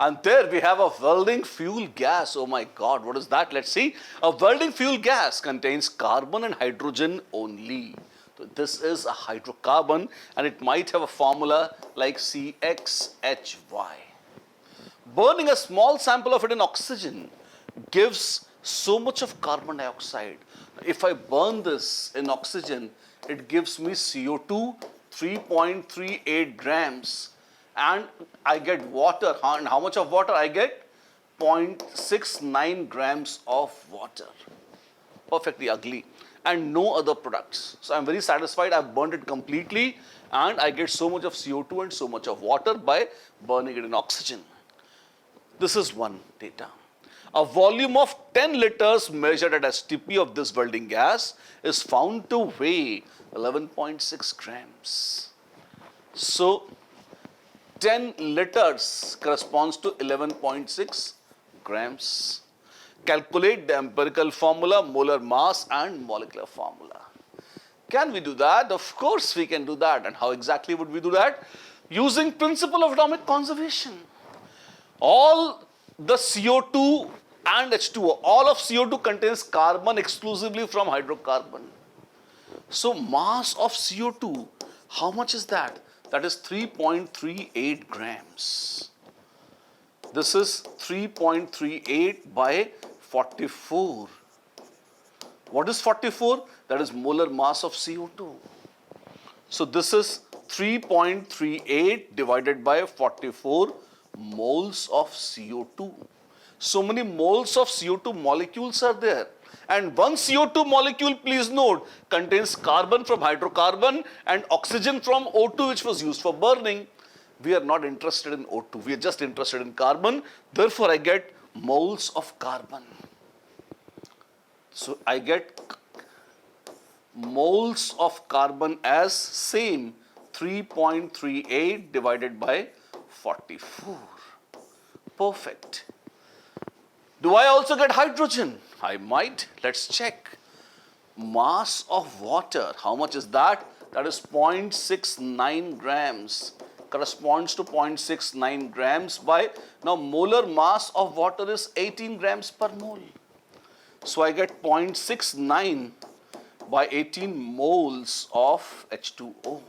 And there we have a welding fuel gas. Oh my God, what is that? Let's see. A welding fuel gas contains carbon and hydrogen only. So this is a hydrocarbon and it might have a formula like CXHY. Burning a small sample of it in oxygen gives so much of carbon dioxide. If I burn this in oxygen, it gives me CO2 3.38 grams and I get water. And how much of water I get? 0.69 grams of water. Perfectly ugly. And no other products. So I'm very satisfied. I've burned it completely and I get so much of CO2 and so much of water by burning it in oxygen. This is one data. A volume of 10 liters measured at STP of this welding gas is found to weigh 11.6 grams. So 10 liters corresponds to 11.6 grams. Calculate the empirical formula, molar mass and molecular formula. Can we do that? Of course we can do that. And how exactly would we do that? Using principle of atomic conservation. All the CO2 and H2O, all of CO2 contains carbon exclusively from hydrocarbon. So mass of CO2, how much is that? That is 3.38 grams. This is 3.38 by 44. What is 44? That is molar mass of CO2. So this is 3.38 divided by 44 moles of CO2. So many moles of CO2 molecules are there. And one CO2 molecule, please note, contains carbon from hydrocarbon and oxygen from O2, which was used for burning. We are not interested in O2. We are just interested in carbon. Therefore, I get moles of carbon. So I get moles of carbon as same 3.38 divided by 44. Perfect. Do I also get hydrogen? I might. Let's check. Mass of water. How much is that? That is 0.69 grams. Corresponds to 0.69 grams by, now molar mass of water is 18 grams per mole. So I get 0.69 by 18 moles of H2O.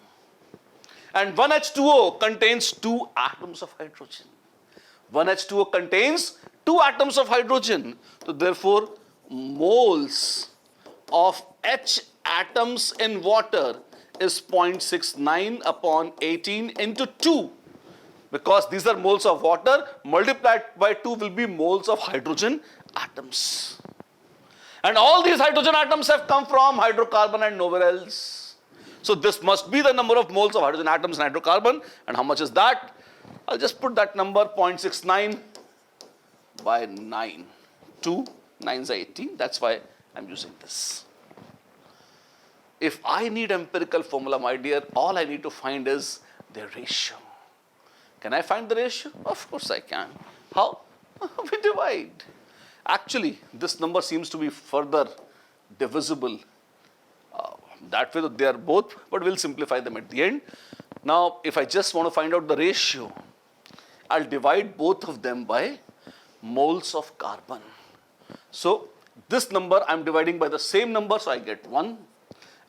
And one H2O contains 2 atoms of hydrogen. One H2O contains 2 atoms of hydrogen. So therefore, moles of H atoms in water is 0.69 upon 18 into 2. Because these are moles of water, multiplied by 2 will be moles of hydrogen atoms. And all these hydrogen atoms have come from hydrocarbon and nowhere else. So this must be the number of moles of hydrogen atoms in hydrocarbon. And how much is that? I'll just put that number 0.69 by 9. 2 9s are 18. That's why I'm using this. If I need empirical formula, my dear, all I need to find is the ratio. Can I find the ratio? Of course I can. How? We divide. Actually, this number seems to be further divisible. That way they are both, but we'll simplify them at the end. Now, if I just want to find out the ratio, I'll divide both of them by moles of carbon. So, this number I'm dividing by the same number, so I get 1.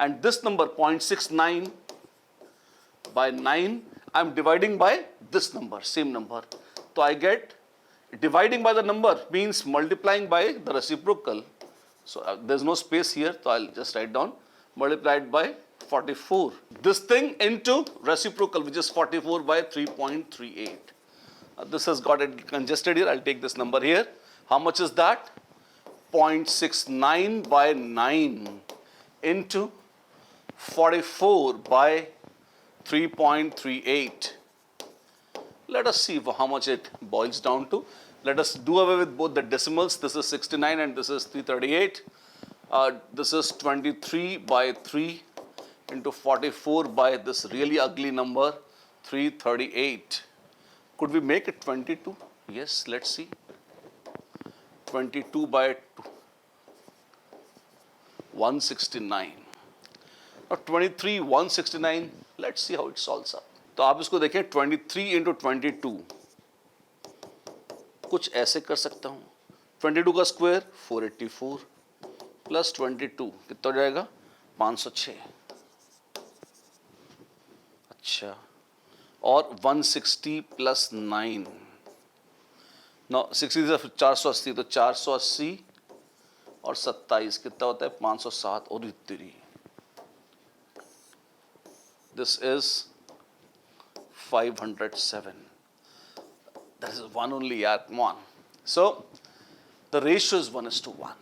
And this number 0.69 by 9, I'm dividing by this number, same number. So I get, dividing by the number means multiplying by the reciprocal. So there's no space here, so I'll just write down, multiplied by 44. This thing into reciprocal, which is 44 by 3.38. This has got it congested here, I'll take this number here. How much is that? 0.69 by 9 into 44 by 3.38. Let us see how much it boils down to. Let us do away with both the decimals. This is 69 and this is 338. This is 23 by 3 into 44 by this really ugly number 338. Could we make it 22? Yes, let's see. 22 by 2, 169. Now 23, 169, let's see how it solves up. तो आप इसको देखें 23 into 22. कुछ ऐसे कर सकता हूँ, 22 का स्क्वायर 484 प्लस 22 कितना हो जाएगा 506। अच्छा, और 160 प्लस 9, 60 से 480, तो 480 और 27 कितना होता है 507। और इतनी, this is 507. That is one only, yaar, come on. So the ratio is 1:1.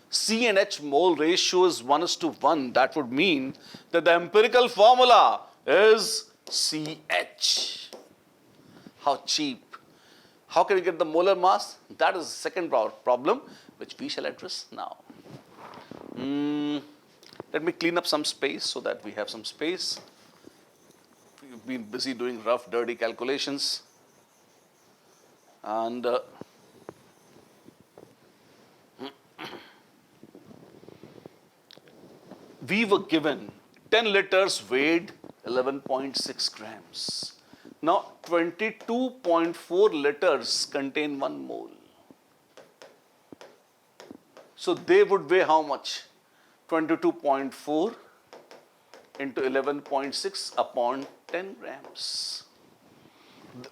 C and H mole ratio is 1:1. That would mean that the empirical formula is CH. How cheap. How can we get the molar mass? That is the second problem which we shall address now. Let me clean up some space so that we have some space. We've been busy doing rough, dirty calculations. And we were given 10 liters weighed 11.6 grams. Now 22.4 liters contain 1 mole. So they would weigh how much? 22.4 into 11.6 upon 10 grams.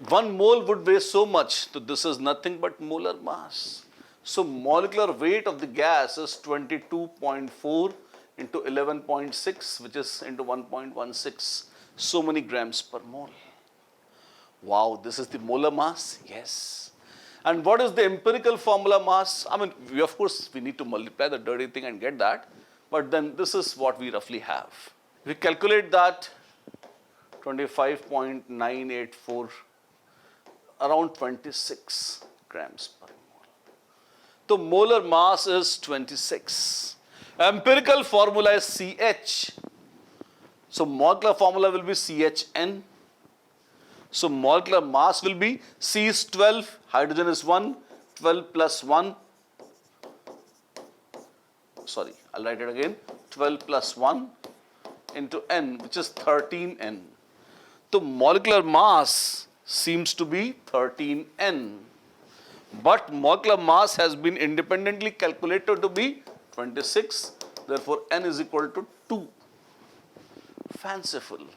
1 mole would weigh so much, so this is nothing but molar mass. So molecular weight of the gas is 22.4 into 11.6, which is into 1.16, so many grams per mole. Wow, this is the molar mass? Yes. And what is the empirical formula mass? I mean, of course, we need to multiply the dirty thing and get that, but then this is what we roughly have. We calculate that 25.984, around 26 grams per mole. So molar mass is 26. Empirical formula is CH. So molecular formula will be CHN. So molecular mass will be C is 12, hydrogen is 1, 12 plus 1. Sorry, I'll write it again. 12 plus 1 into N, which is 13N. So molecular mass seems to be 13N, but molecular mass has been independently calculated to be 26, therefore N is equal to 2. Fanciful.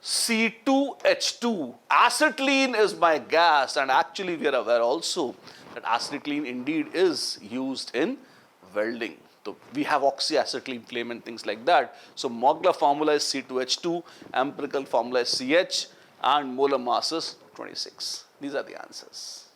C2H2, acetylene is my gas, and actually we are aware also that acetylene indeed is used in welding. So we have oxyacetylene flame and things like that. So molecular formula is C2H2, empirical formula is CH, and molar mass is 26. These are the answers.